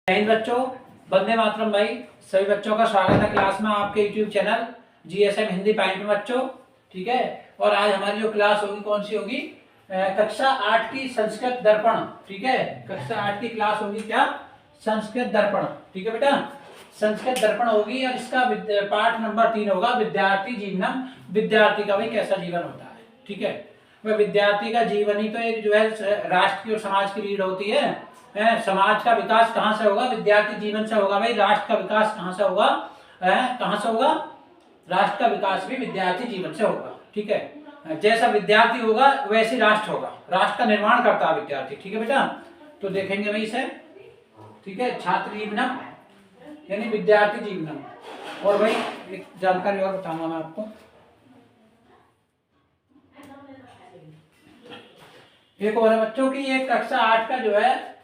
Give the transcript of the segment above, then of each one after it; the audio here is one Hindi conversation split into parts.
जय हिंद बच्चों, वंदे मातरम भाई। सभी बच्चों का स्वागत है क्लास में, आपके YouTube channel GSM Hindi point में बच्चों। ठीक है, और आज हमारी जो क्लास होगी कौन सी होगी? कक्षा 8 की संस्कृत दर्पण। ठीक है, कक्षा 8 की क्लास होगी क्या? संस्कृत दर्पण। ठीक है बेटा, संस्कृत दर्पण होगी और इसका पाठ नंबर 3 होगा विद्यार्थी जीवनम। विद्यार्थी का भाई कैसा जीवन होता है। ठीक है, वह विद्यार्थी का जीवन ही तो एक जो है राष्ट्र की और समाज की रीढ़ होती है। समाज का विकास कहाँ से होगा? विद्यार्थी जीवन से होगा भाई। राष्ट्र का विकास कहाँ से होगा? कहाँ से होगा? राष्ट्र का विकास भी विद्यार्थी जीवन से होगा। ठीक है, जैसा विद्यार्थी होगा वैसे राष्ट्र होगा। राष्ट्र का निर्माण करता है विद्यार्थी। ठीक है बेटा, तो देखेंगे भाई इसे। ठीक है, छात्र जीवनम यानी विद्यार्थी जीवनम। और भाई एक जानकारी और बताऊंगा मैं आपको। एक और है बच्चों की, एक कक्षा 8 का जो है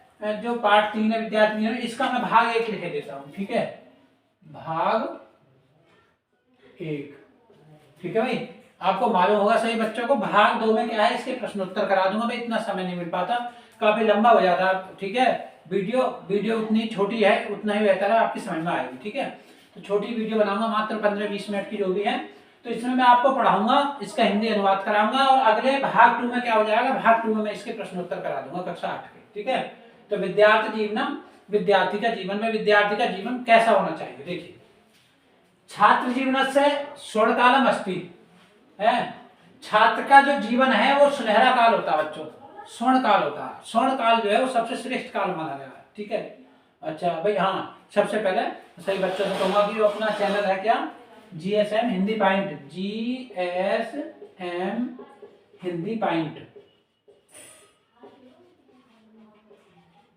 जो पाठ 3 है विद्यार्थी है, इसका मैं भाग 1 लिखे देता हूं। ठीक है, भाग 1। ठीक है भाई, आपको मालूम होगा सही बच्चों को, भाग 2 में क्या है, इसके प्रश्नोत्तर करा दूंगा भाई। इतना समय नहीं मिल पाता, काफी लंबा हो जाता। ठीक है, वीडियो उतनी छोटी है उतना ही बेहतर है, आपकी समझ में आएगी। ठीक है, तो छोटी वीडियो बनाऊंगा मात्र 15-20 मिनट की जो भी है। तो इसमें मैं आपको पढ़ाऊंगा, इसका हिंदी अनुवाद कराऊंगा और अगले भाग 2 में क्या हो जाएगा, भाग 2 में मैं इसके प्रश्नोत्तर करा दूंगा कक्षा 8 के। ठीक है, तो विद्यार्थी जीवनम, विद्यार्थी का जीवन में विद्यार्थी का जीवन कैसा होना चाहिए। देखिए, छात्र जीवन से स्वर्णकालम अस्ति है। छात्र का जो जीवन है वो सुनहरा काल होता है बच्चों, स्वर्ण काल होता है। स्वर्ण काल जो है वो सबसे श्रेष्ठ काल माना गया है। ठीक है, अच्छा भाई, हाँ सबसे पहले सही बच्चों से कहूंगा कि वो अपना चैनल है क्या, GSM Hindi point, GSM Hindi point.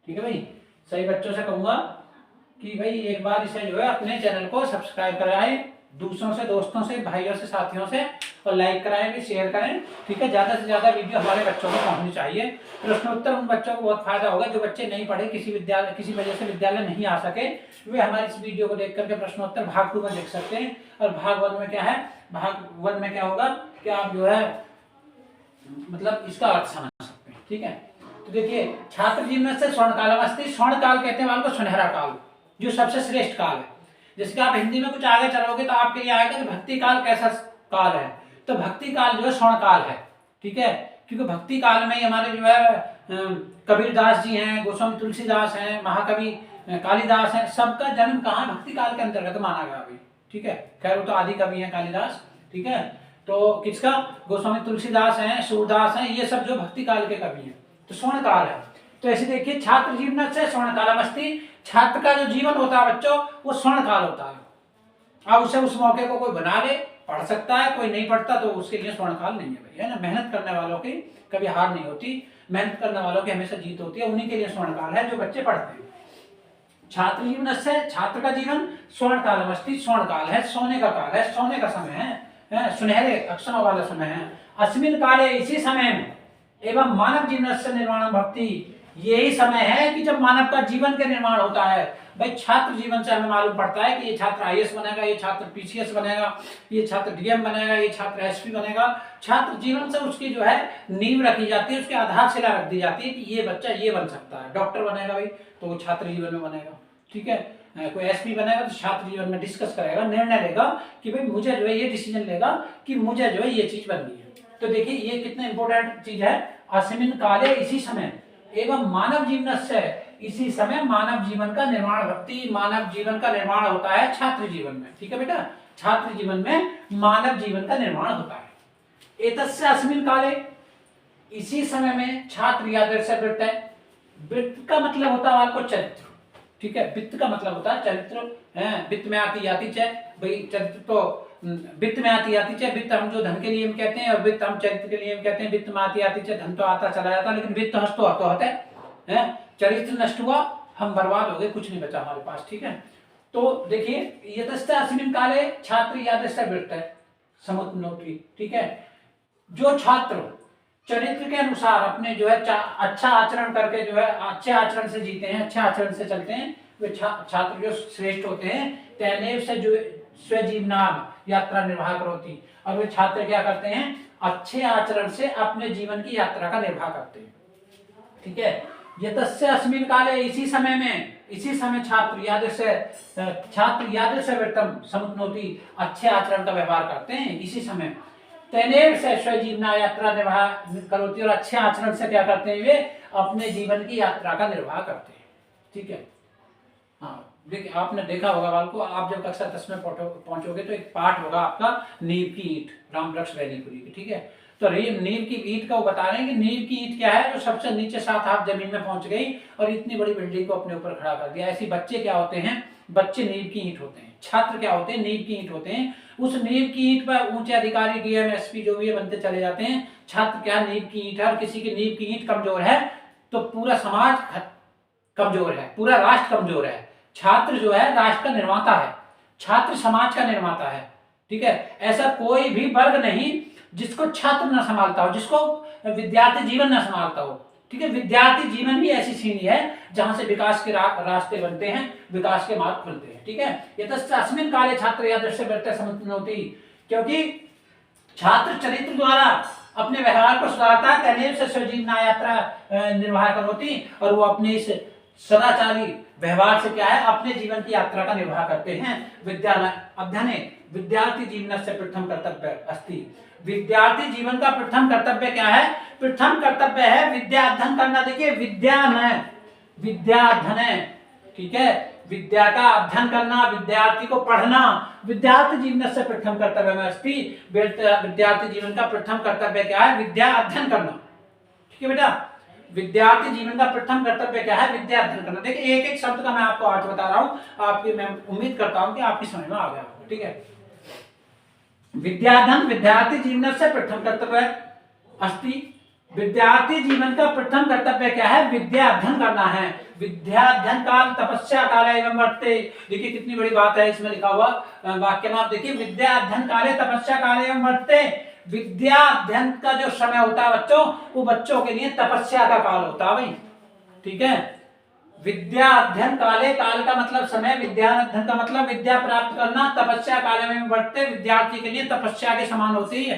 ठीक है भाई, सही बच्चों से कहूंगा कि भाई एक बार इसे जो है अपने चैनल को सब्सक्राइब कराएं, दूसरों से, दोस्तों से, भाइयों से, साथियों से, और लाइक कराएं भी, शेयर करें। ठीक है, ज्यादा से ज्यादा वीडियो हमारे बच्चों को पहुंचनी चाहिए। प्रश्नोत्तर उन बच्चों को बहुत फायदा होगा जो बच्चे नहीं पढ़े, किसी वजह से विद्यालय नहीं आ सके, वे हमारे इस वीडियो को देख करके प्रश्नोत्तर भाग 2 में देख सकते हैं। और भाग 1 में क्या है, भाग 1 में क्या होगा कि आप जो है मतलब इसका अर्थ समझ सकते हैं। ठीक है, तो देखिए, छात्र जीवन से स्वर्ण कालम अस्ति। स्वर्ण काल कहते हैं वाल को सुनहरा काल, जो सबसे श्रेष्ठ काल है। जैसे आप हिंदी में कुछ आगे चलोगे तो आपके लिए आएगा कि भक्ति काल कैसा काल है, तो भक्ति काल जो है स्वर्ण काल है। ठीक है, क्योंकि भक्ति काल में ही हमारे जो है कबीरदास जी हैं, गोस्वामी तुलसीदास हैं, महाकवि कालिदास हैं, सबका जन्म कहाँ, भक्ति काल के अंतर्गत माना गया अभी। ठीक है, खैर वो तो आदि कवि हैं कालिदास। ठीक है, तो किसका, गोस्वामी तुलसीदास हैं, सूरदास हैं, ये सब जो भक्ति काल के कवि हैं, तो स्वर्ण काल है। तो ऐसे देखिए, छात्र जीवन से स्वर्ण कालम अस्ति। छात्र का जो जीवन होता है बच्चों वो स्वर्ण काल होता है। अब उसे उस मौके को कोई बना ले, पढ़ सकता है, कोई नहीं पढ़ता तो उसके लिए स्वर्ण काल नहीं है भाई, है ना। मेहनत करने वालों की कभी हार नहीं होती, मेहनत करने वालों की हमेशा जीत होती है, उन्हीं के लिए स्वर्ण काल है जो बच्चे पढ़ते हैं। छात्र जीवन से, छात्र का जीवन स्वर्ण कालम अस्ति, स्वर्ण काल है, सोने का काल है, सोने का समय है, सुनहरे अक्षरों वाला समय है। अस्मिन काले, इसी समय में, एवं मानव जीवन से निर्माण भक्ति, यही समय है कि जब मानव का जीवन के निर्माण होता है। भाई छात्र जीवन से हमें मालूम पड़ता है कि ये छात्र आईएएस बनेगा, ये छात्र पीसीएस बनेगा, ये छात्र डीएम बनेगा, ये छात्र एसपी बनेगा। छात्र जीवन से उसकी जो है नींव रखी जाती है, उसकी आधारशिला रख दी जाती है कि ये बच्चा ये बन सकता है। डॉक्टर बनेगा भाई तो वो छात्र जीवन में बनेगा। ठीक है, कोई एसपी बनेगा तो छात्र जीवन में डिस्कस करेगा, निर्णय लेगा कि भाई मुझे जो है ये डिसीजन लेगा कि मुझे जो है ये चीज बननी है। तो देखिए ये कितना इंपॉर्टेंट चीज है। अस्मिन काले, इसी समय, एवं मानव जीवन से, इसी समय मानव जीवन का निर्माण भक्ति, मानव जीवन का निर्माण होता है छात्र जीवन में। ठीक है बेटा, छात्र जीवन में मानव जीवन का निर्माण होता है। एतस्य अस्मिन काले, इसी समय में छात्र यादृश वृत्त है। वृत्त का मतलब होता है आपको चरित्र। ठीक है, वित्त का मतलब होता है चरित्र है। वित्त में आती जाती चे भाई, चरित्र तो वित्त में आती जाती चे। वित्त हम जो धन के लिए हम कहते हैं और वित्त हम चरित्र के लिए हम कहते हैं। वित्त में आती जाती चे, धन तो आता चला जाता, लेकिन वित्त हस्त तो होता है। चरित्र नष्ट हुआ, हम बर्बाद हो गए, कुछ नहीं बचा हमारे पास। ठीक है, तो देखिए, यतश्च अस्मिन् काले छात्र यादृश वृत्त है समुन्नोति। ठीक है, जो छात्र चरित्र के अनुसार अपने जो है अच्छा आचरण करके जो है अच्छे आचरण से जीते हैं, अच्छे आचरण से चलते हैं, वे छात्र जो श्रेष्ठ होते हैं। तैनेव से जो स्वजीवनाम यात्रा निर्वाह करोति, और वे छात्र क्या करते हैं, अच्छे आचरण से अपने जीवन की यात्रा का निर्वाह करते हैं। ठीक है, यतस्य अस्मिन् काले, इसी समय में, इसी समय छात्र यादृश वृत्तम समुपनोति, अच्छे आचरण का व्यवहार करते हैं इसी समय। तेनेव से स्वजीवना यात्रा निर्वाह करोति, और अच्छे आचरण से क्या करते हैं वे अपने जीवन की यात्रा का निर्वाह करते हैं। ठीक है, हाँ देखिए आपने देखा होगा बालको, आप जब कक्षा 10 में पहुंचोगे तो एक पाठ होगा आपका नींव की ईंट, रामवृक्ष वैलीपुरी की। ठीक है, तो नींव की ईंट का वो बता रहे हैं कि नींव की ईंट क्या है, जो सबसे नीचे 7 हाथ जमीन में पहुंच गई और इतनी बड़ी बिल्डिंग को अपने ऊपर खड़ा कर दिया। ऐसे बच्चे क्या होते हैं, बच्चे नींव की ईंट होते हैं। छात्र क्या होते हैं, नींव की ईंट होते हैं। उस नींव की ईंट पर ऊंचे अधिकारी, डीएम, एसपी जो भी बनते चले जाते हैं। छात्र क्या नींव की ईंट है, और किसी की नींव की ईंट कमजोर है तो पूरा समाज कमजोर है, पूरा राष्ट्र कमजोर है। छात्र जो है राष्ट्र का निर्माता है, छात्र समाज का निर्माता है। ठीक है, ऐसा कोई भी वर्ग नहीं जिसको छात्र न संभालता हो, जिसको विद्यार्थी जीवन न संभालता हो। ठीक है, विद्यार्थी जीवन ही ऐसी सीढ़ी है जहां से विकास के रास्ते बनते हैं, विकास के मार्ग खुलते हैं। ठीक है, यतस्मिन् काले छात्र यादृश वृत्तम् समुपनोति, क्योंकि छात्र चरित्र द्वारा अपने व्यवहार को सुधारता है। तेनेव से स्वजीवना यात्रा निर्वाह करोति, और वो अपने इस सदाचारी व्यवहार से क्या है, अपने जीवन की यात्रा का निर्वाह करते हैं। अध्ययने विद्यार्थी जीवन से प्रथम कर्तव्य अस्ति, विद्यार्थी जीवन का प्रथम कर्तव्य क्या है, प्रथम कर्तव्य है विद्या अध्ययन करना। देखिए विद्या अध्ययन है। ठीक है, विद्या का अध्ययन करना, विद्यार्थी को पढ़ना, विद्यार्थी जीवन से प्रथम कर्तव्य में अस्ति, विद्यार्थी जीवन का प्रथम कर्तव्य क्या है, विद्या अध्ययन करना। ठीक है बेटा, विद्यार्थी जीवन का प्रथम कर्तव्य क्या है, विद्या अध्ययन करना। देखिए एक एक शब्द का मैं आपको अर्थ बता रहा हूँ, आपकी मैं उम्मीद करता हूँ कि आपकी समझ में आ गया होगा। ठीक है, विद्याधन विद्यार्थी जीवन से प्रथम कर्तव्य अस्ति, विद्यार्थी जीवन का प्रथम कर्तव्य क्या है, विद्या अध्ययन करना है। विद्या अध्ययन काल तपस्या काल एवं वर्ते, देखिए कितनी बड़ी बात है इसमें लिखा हुआ वाक्य में। आप देखिए विद्या अध्ययन काले तपस्या काल एवं वर्ते, विद्या अध्ययन का जो समय होता है बच्चों, वो बच्चों के लिए तपस्या का काल होता है भाई। ठीक है, विद्या अध्ययन काले, काल का मतलब समय, विद्या अध्ययन का मतलब विद्या प्राप्त करना, तपस्या काल में बढ़ते विद्यार्थी के लिए तपस्या के समान होती है।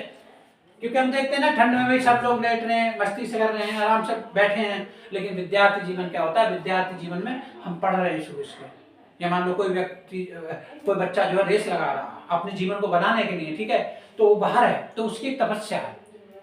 क्योंकि हम देखते हैं ना ठंड में भी सब लोग लेट रहे हैं, मस्ती से कर रहे हैं, आराम से बैठे हैं, लेकिन विद्यार्थी जीवन क्या होता है, विद्यार्थी जीवन में हम पढ़ रहे हैं सुबह से, या मान लो कोई बच्चा जो है रेस लगा रहा अपने जीवन को बनाने के लिए। ठीक है, तो वो बाहर है तो उसकी तपस्या है।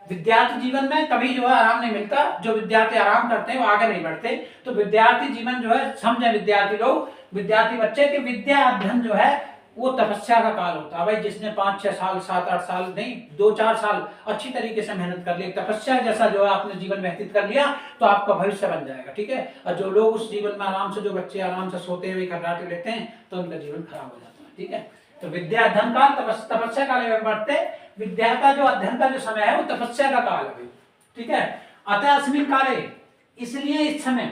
विद्यार्थी जीवन में कभी जो है आराम नहीं मिलता, जो विद्यार्थी आराम करते हैं वो आगे नहीं बढ़ते। तो विद्यार्थी जीवन जो है, समझे विद्यार्थी लोग, विद्यार्थी बच्चे के विद्या अध्ययन जो है वो तपस्या का काल होता है भाई। जिसने 5-6 साल 7-8 साल नहीं 2-4 साल अच्छी तरीके से मेहनत कर ली, तपस्या जैसा जो है आपने जीवन व्यतीत कर लिया, तो आपका भविष्य बन जाएगा। ठीक है, और जो लोग उस जीवन में आराम से, जो बच्चे आराम से सोते हुए खर्राटे लेते हैं, तो उनका जीवन खराब हो जाता है। ठीक है, तो विद्या अध्ययन काल तपस्या काल में बढ़ते, विद्या का जो अध्ययन का जो समय है वो तपस्या का काल है। ठीक है, अतः अस्मिन् काले, इसलिए इस समय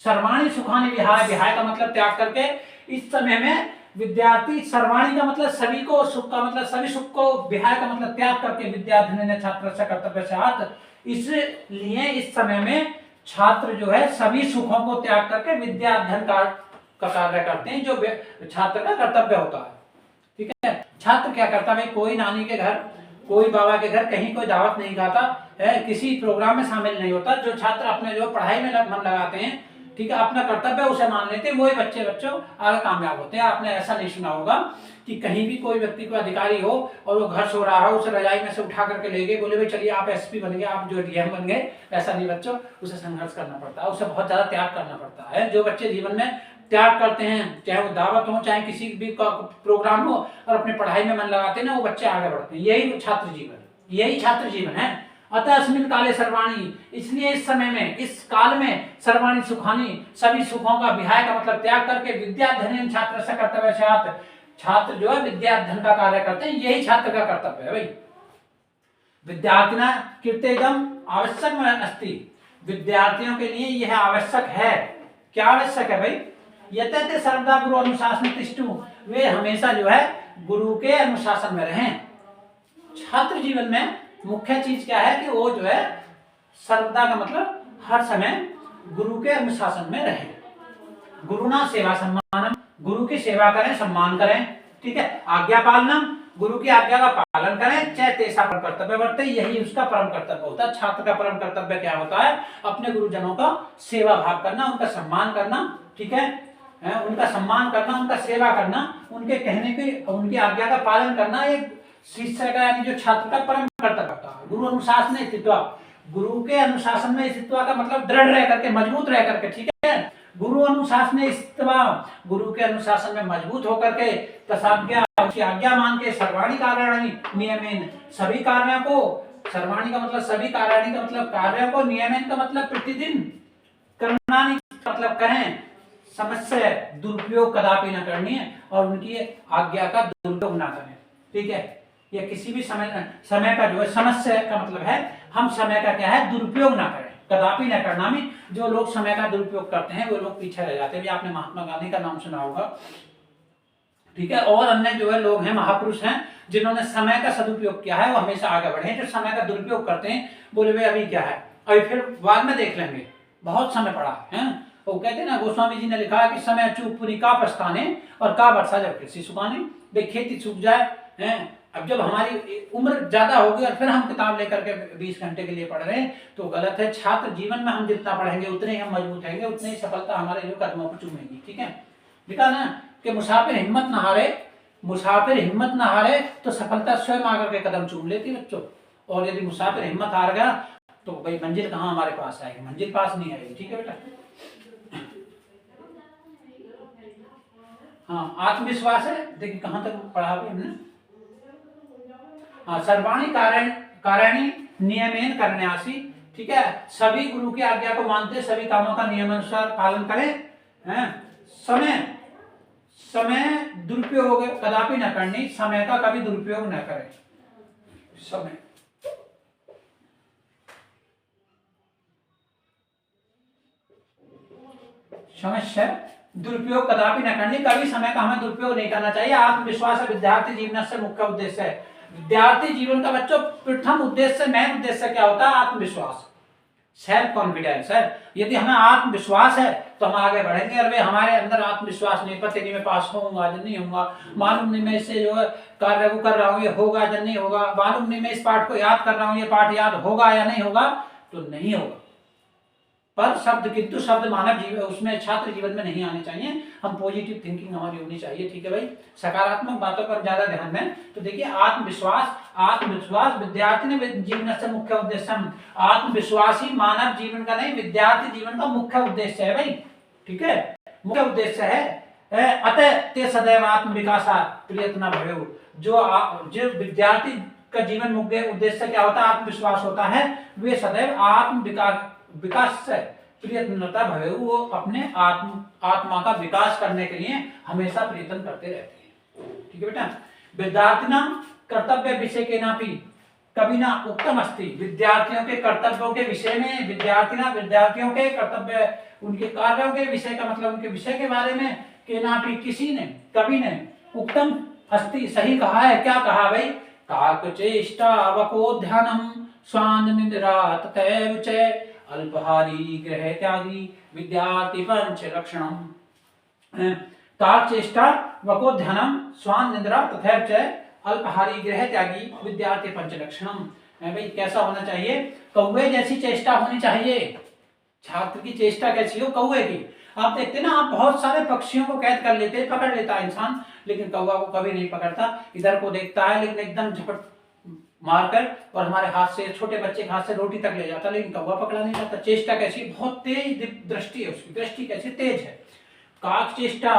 सर्वाणि सुखानि विहाय, विहाय का मतलब त्याग करके, इस समय में विद्यार्थी, सर्वाणी का मतलब सभी को, सुख का मतलब सभी सुख को, विहाय का मतलब त्याग करके, विद्याध्ययन छात्र से कर्तव्य से, इसलिए इस समय में छात्र जो है सभी सुखों को त्याग करके विद्या अध्ययन का कार्य करते हैं, जो छात्र का कर्तव्य होता है। ठीक है, छात्र क्या करता है, कोई नानी के घर, कोई बाबा के घर, कहीं कोई दावत नहीं खाता है, किसी प्रोग्राम में शामिल नहीं होता। जो छात्र अपने जो पढ़ाई में मन लगाते हैं, ठीक है, अपना कर्तव्य उसे मान लेते हैं, वही बच्चों आगे कामयाब होते हैं। आपने ऐसा नहीं सुना होगा कि कहीं भी कोई व्यक्ति को अधिकारी हो और वो घर सो रहा है, उसे रजाई में से उठा करके ले गए, बोले भाई चलिए आप एसपी बन गए, आप जो डीएम बन गए। ऐसा नहीं बच्चों, उसे संघर्ष करना पड़ता है, उसे बहुत ज्यादा त्याग करना पड़ता है। जो बच्चे जीवन में त्याग करते हैं, चाहे वो दावत हो, चाहे किसी भी प्रोग्राम हो, और अपने पढ़ाई में मन लगाते हैं ना, वो बच्चे आगे बढ़ते हैं। यही छात्र जीवन है। अतः अस्मिन् काले सर्वाणि, इसलिए इस समय में, इस काल में, सर्वाणि सुखानि, सभी सुखों का, विहाय का मतलब त्याग करके, विद्या अध्ययन छात्र से कर्तव्य स्यात्, छात्र जो है विद्या अध्ययन का कार्य करते हैं, यही छात्र का कर्तव्य है भाई। विद्यार्थिना कीर्तेदम आवश्यक अस्ति, विद्यार्थियों के लिए यह आवश्यक है। क्या आवश्यक है भाई, यतते सर्वदा गुरु अनुशासन तिष्ठु, वे हमेशा जो है गुरु के अनुशासन में रहें। छात्र जीवन में मुख्य चीज क्या है कि वो जो है सर्वदा का मतलब हर समय गुरु के अनुशासन में रहे। गुरुना सेवा सम्मानम, गुरु की सेवा करें, सम्मान करें। ठीक है, आज्ञा पालनम, गुरु की आज्ञा का पालन करें, चाहे तेसा परम कर्तव्य बरते, यही उसका परम कर्तव्य होता है। छात्र का परम कर्तव्य क्या होता है? अपने गुरुजनों का सेवा भाव करना, उनका सम्मान करना, ठीक है, उनका सम्मान करना, उनका सेवा करना, उनके कहने की, उनकी आज्ञा का पालन करना, एक शिष्य का यानी जो छात्र का परम कर्तव्य होता है। गुरु अनुशासन स्थित्व, गुरु के अनुशासन में स्थित्व का मतलब दृढ़ रह करके, मजबूत रह करके, ठीक है। गुरु अनुशासन स्थित्व, गुरु के अनुशासन में मजबूत होकर के, तथाज्ञा, उसकी आज्ञा मान के, सर्वाणी कार्याणि नियमेन, सभी कार्यों को, सर्वाणी का मतलब सभी, कार्याणि का मतलब कार्यों को, नियमेन का मतलब प्रतिदिन, करनानि मतलब करें, समस्या दुरुपयोग कदापि न करनी है, और उनकी आज्ञा का दुरुपयोग ना करें, ठीक है। या किसी भी समय का जो है, समस्या का मतलब है हम समय का क्या है, दुरुपयोग ना करें, कदापि न करना में जो लोग समय का दुरुपयोग करते हैं वो लोग पीछे रह जाते हैं। आपने महात्मा गांधी का नाम सुना होगा, ठीक है, और अन्य जो है लोग हैं, महापुरुष हैं, जिन्होंने समय का सदुपयोग किया है वो हमेशा आगे बढ़े। जो समय का दुरुपयोग करते हैं बोले भाई अभी क्या है, अभी फिर बाद में देख लेंगे, बहुत समय पड़ा है। वो कहते हैं ना, गोस्वामी जी ने लिखा कि समय चूक पूरी का पछताने और का वर्षा जब कृषि सुखाने। भाई खेती सूख जाए हैं, अब जब हमारी उम्र ज्यादा होगी और फिर हम किताब लेकर के 20 घंटे के लिए पढ़ रहे हैं तो गलत है। छात्र जीवन में हम जितना पढ़ेंगे उतने ही हम मजबूत रहेंगे, उतनी ही सफलता हमारे जो कदमों पर चूमेगी, ठीक है। लिखा ना कि मुसाफिर हिम्मत न हारे, मुसाफिर हिम्मत न हारे तो सफलता स्वयं आकर के कदम चूम लेती बच्चों। और यदि मुसाफिर हिम्मत हार गया तो भाई मंजिल कहाँ हमारे पास आएगी, मंजिल पास नहीं आएगी, ठीक है बेटा। हाँ, आत्मविश्वास है, देखिए कहाँ तक पढ़ा भी हमने। हाँ, सर्वाणी कारणी नियमेन करन्यासी, ठीक है, सभी गुरु की आज्ञा को मानते, सभी कामों का नियमानुसार पालन करें, हैं, समय दुरुपयोग कदापि न करनी, समय का कभी दुरुपयोग न करें। समस्या दुरुपयोग कदापि न करनी, कभी समय का हमें दुरुपयोग नहीं करना चाहिए। आत्मविश्वास विद्यार्थी जीवन से मुख्य उद्देश्य है। विद्यार्थी जीवन का बच्चों प्रथम उद्देश्य, मेन उद्देश्य क्या होता है? आत्मविश्वास, सेल्फ कॉन्फिडेंस है। यदि हमें आत्मविश्वास है तो हम आगे बढ़ेंगे। और वे हमारे अंदर आत्मविश्वास नहीं, पता नहीं मैं पास होऊंगा या नहीं होऊंगा, मालूम नहीं मैं इससे जो है कार्य को कर रहा हूँ ये होगा या नहीं होगा, मालूम नहीं मैं इस पाठ को याद कर रहा हूँ ये पाठ याद होगा या नहीं होगा, तो नहीं होगा। पर शब्द, किंतु शब्द मानव जीवन, उसमें छात्र जीवन में नहीं आने चाहिए। हम पॉजिटिव थिंकिंग हमारी होनी चाहिए, ठीक है भाई, सकारात्मक बातों पर ज्यादा ध्यान दें। तो देखिए आत्मविश्वास विद्यार्थी ने जीवन से मुख्य उद्देश्य, आत्मविश्वासी मानव जीवन का नहीं, विद्यार्थी जीवन का मुख्य उद्देश्य है भाई, ठीक है, मुख्य उद्देश्य है। अतः ते सदैव आत्म विकास प्रयत्न भवेउ, जो विद्यार्थी का जीवन मुख्य उद्देश्य क्या होता है? आत्मविश्वास होता है। वे सदैव आत्म विकास से प्रयत्नता भवे, वो अपने आत्मा का विकास करने के लिए हमेशा प्रयत्न करते रहते हैं, ठीक है बेटा। विद्यार्थिना कर्तव्य विषय के नापी कभी ना उत्तम अस्ति, विद्यार्थियों के कर्तव्यों के विषय में, विद्यार्थियों के कर्तव्य, उनके कार्यों के विषय का मतलब उनके विषय के बारे में के नापी किसी ने कभी ने उत्तम अस्ति, सही कहा है। क्या कहा भाई? काक चेष्टा वको ध्यानम स्वान निद्रा तथैव च अल्पहारी गृह त्यागी विद्यार्थी पंच लक्षणम। ताक चेष्टा वको ध्यानम स्वान निद्रा तथैव च अल्पहारी गृह त्यागी विद्यार्थी पंच लक्षणम। भाई कैसा होना चाहिए? कौवे जैसी चेष्टा होनी चाहिए। छात्र की चेष्टा कैसी हो? कौवे की। आप देखते ना, आप बहुत सारे पक्षियों को कैद कर लेते हैं, पकड़ लेता है इंसान, लेकिन कौवा को कभी नहीं पकड़ता। इधर को देखता है लेकिन एकदम झपट मारकर और हमारे हाथ से, छोटे बच्चे के हाथ से रोटी तक ले जाता, लेकिन कौवा पकड़ा नहीं जाता। चेष्टा कैसी? बहुत तेज दृष्टि है उसकी, दृष्टि कैसी? तेज है। काक चेष्टा,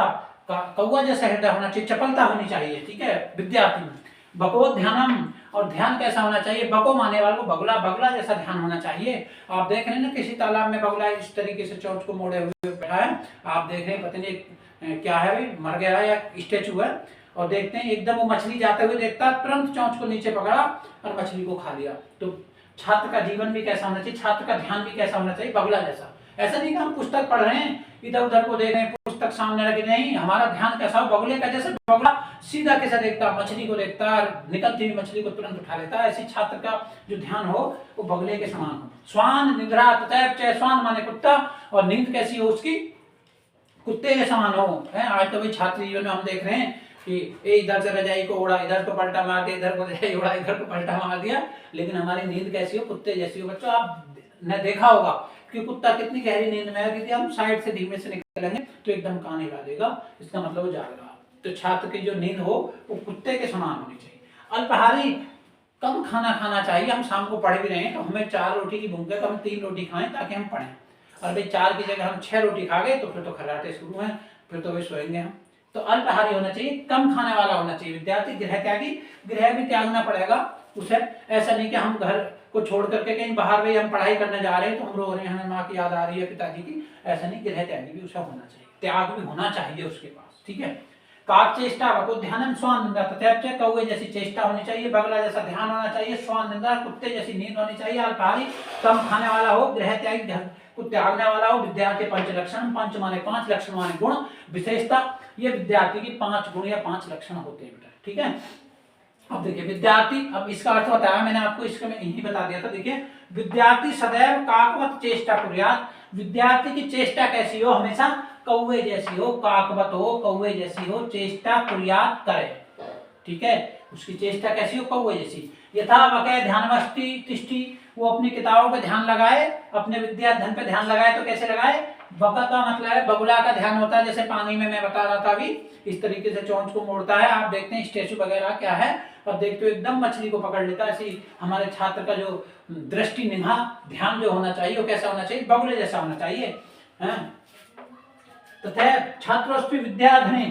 कौवा जैसा हृदय होना चाहिए, चपलता होनी चाहिए, ठीक है, विद्यार्थी में। बको ध्यानम, और ध्यान कैसा होना चाहिए? बको माने वाले को बगुला, बगुला जैसा ध्यान होना चाहिए। आप देख रहे हैं ना, किसी तालाब में बगुला इस तरीके से चोंच को मोड़े हुए बैठा है, आप देख रहे हैं, पता नहीं क्या है, मर गया है या स्टेचू है, और देखते हैं एकदम वो मछली जाते हुए देखता, तुरंत चोंच को नीचे पकड़ा और मछली को खा लिया। तो छात्र का जीवन भी कैसा होना चाहिए? छात्र का ध्यान भी कैसा होना चाहिए? बगुला जैसा। ऐसा नहीं कि हम पुस्तक पढ़ रहे हैं, इधर उधर को देख रहे हैं, पुस्तक सामने रखे, नहीं, हमारा ध्यान कैसा हो? बगुले का जैसे। बगुला सीधा कैसा देखता? मछली को देखता, निकलती हुई मछली को तुरंत उठा लेता। ऐसे छात्र का जो ध्यान हो वो बगुले के समान हो। स्वान निद्रा तथैव च, स्वान माने कुत्ता, और नींद कैसी हो उसकी? कुत्ते के समान हो। आज तो भाई छात्र जीवन में हम देख रहे हैं कि ये इधर से रजाई को उड़ा, इधर को पलटा मार दिया, इधर को रजाई उड़ा, इधर को पलटा मार दिया, लेकिन हमारी नींद कैसी हो, कुत्ते जैसी हो। बच्चों आप ने देखा होगा कि कुत्ता कितनी गहरी नींद में है, यदि हम साइड से धीमे से निकलेंगे तो एकदम कान हिला देगा, इसका मतलब वो जाग रहा। तो छात्र की जो नींद हो वो कुत्ते के समान होनी चाहिए। अल्पाहारी कम खाना खाना चाहिए। हम शाम को पढ़ भी रहे हैं तो हमें 4 रोटी की भूख है, तो हम 3 रोटी खाएं ताकि हम पढ़ें। और भाई 4 की जगह हम 6 रोटी खा गए तो फिर तो खर्राटे शुरू हैं, फिर तो वे सोएंगे हम। तो अल्पाहारी होना चाहिए, कम खाने वाला होना चाहिए विद्यार्थी। गृह त्यागी, गृह भी त्यागना पड़ेगा उसे। ऐसा नहीं कि हम घर को छोड़ करके कहीं बाहर भाई हम पढ़ाई करने जा रहे हैं तो हम रो रहे हैं, हमें माँ की याद आ रही है, पिताजी की, ऐसा नहीं। गृह त्यागी भी उसे होना चाहिए, त्याग भी होना चाहिए उसके पास, ठीक है। काक चेष्टा वको ध्यानम स्वान निंदा तथैप्य, कौवे जैसी चेष्टा होनी चाहिए, बगला जैसा ध्यान होना चाहिए, स्वान निंदा कुत्ते जैसी नींद होनी चाहिए। अल्पाहारी कम खाने वाला हो, गृह त्यागी को त्यागने वाला हो। विद्यार्थी पंच लक्षण, पंच माने 5, लक्षण माने गुण, विशेषता। ये विद्यार्थी की 5 गुण या 5 लक्षण होते हैं बेटा, ठीक है। अब देखिए विद्यार्थी, अब इसका अर्थ बताया मैंने आपको, इसका मैं यही बता दिया था। देखिए विद्यार्थी सदैव काकवत चेष्टा कुर्यात्, विद्यार्थी की चेष्टा कैसी हो, हमेशा कौवे जैसी हो, काकवत हो, कौवे जैसी हो, चेष्टा कुर्यात् करे, ठीक है। उसकी चेष्टा कैसी हो, कौवे जैसी। यथा वकै ध्यानवष्टि तिष्ठि, वो अपनी किताबों पे ध्यान लगाए, अपने विद्या धन पे ध्यान लगाए। तो कैसे लगाए, बका का मतलब है बगुला का ध्यान होता है, जैसे पानी में मैं बता रहा था अभी, इस तरीके से चोंच को मोड़ता है। आप देखते हैं स्टेचू वगैरह क्या है, और देखते हो एकदम मछली को पकड़ लेता है। ऐसी हमारे छात्र का जो दृष्टि निगाह ध्यान जो होना चाहिए वो कैसा होना चाहिए, बगुले जैसा होना चाहिए। तथा छात्रोस्पि विद्याधने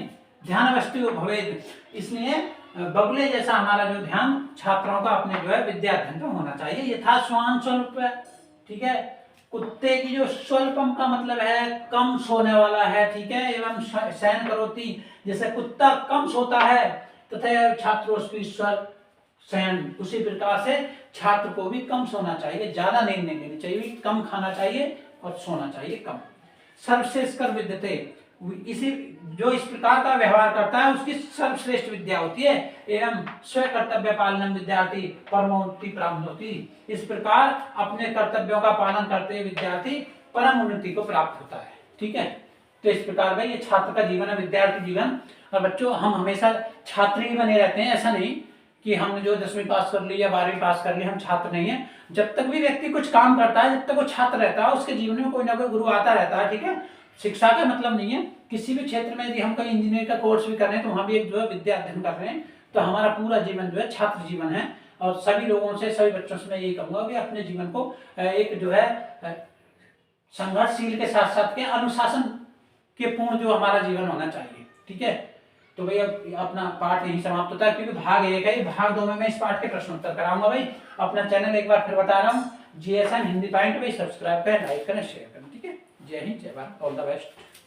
ध्यानवस्तु भवेत्, इसलिए बगुले जैसा हमारा जो ध्यान छात्रों का अपने जो है विद्याधन का होना चाहिए। यथा श्वान स्वल्प, ठीक है। कुत्ते की जो स्वल्पम का मतलब है कम सोने वाला है, ठीक है। एवं शयन करोति, जैसे कुत्ता कम सोता है, तथा छात्रोस्पि स्वल्प शयन, उसी प्रकार से छात्र को भी कम सोना चाहिए, ज्यादा नींद नहीं लेनी चाहिए, कम खाना चाहिए और सोना चाहिए कम। सर्वश्रेष्ठ कर विद्यते, इसी जो इस प्रकार का व्यवहार करता है उसकी सर्वश्रेष्ठ विद्या होती है। एवं स्व कर्तव्य पालन विद्यार्थी परमोन्नति प्राप्त होती, इस प्रकार अपने कर्तव्यों का पालन करते विद्यार्थी परम उन्नति को प्राप्त होता है, ठीक है। तो इस प्रकार भाई ये छात्र का जीवन है, विद्यार्थी जीवन। और बच्चों हम हमेशा छात्र ही बने रहते हैं, ऐसा नहीं कि हमने जो 10वीं पास कर ली या 12वीं पास कर ली हम छात्र नहीं है। जब तक भी व्यक्ति कुछ काम करता है, जब तक वो छात्र रहता है, उसके जीवन में कोई ना कोई गुरु आता रहता है, ठीक है। शिक्षा का मतलब नहीं है, किसी भी क्षेत्र में यदि हम कोई इंजीनियर का कोर्स भी कर रहे हैं तो वहां भी एक जो है विद्या अध्ययन कर रहे हैं। तो हमारा पूरा जीवन जो है छात्र जीवन है। और सभी लोगों से, सभी बच्चों से मैं यही कहूंगा कि अपने जीवन को एक जो है संघर्षशील के साथ साथ के अनुशासन के पूर्ण जो हमारा जीवन होना चाहिए, ठीक है। तो भाई अब अपना पाठ यही समाप्त होता है, क्योंकि भाग 1 है, भाग 2 में मैं इस पाठ के प्रश्न उत्तर कराऊंगा। भाई अपना चैनल एक बार फिर बता रहा हूँ, GSM हिंदी पॉइंट, भाई सब्सक्राइब करें, लाइक करें, शेयर करें, ठीक है। जय हिंद, जय भारत, ऑल द बेस्ट।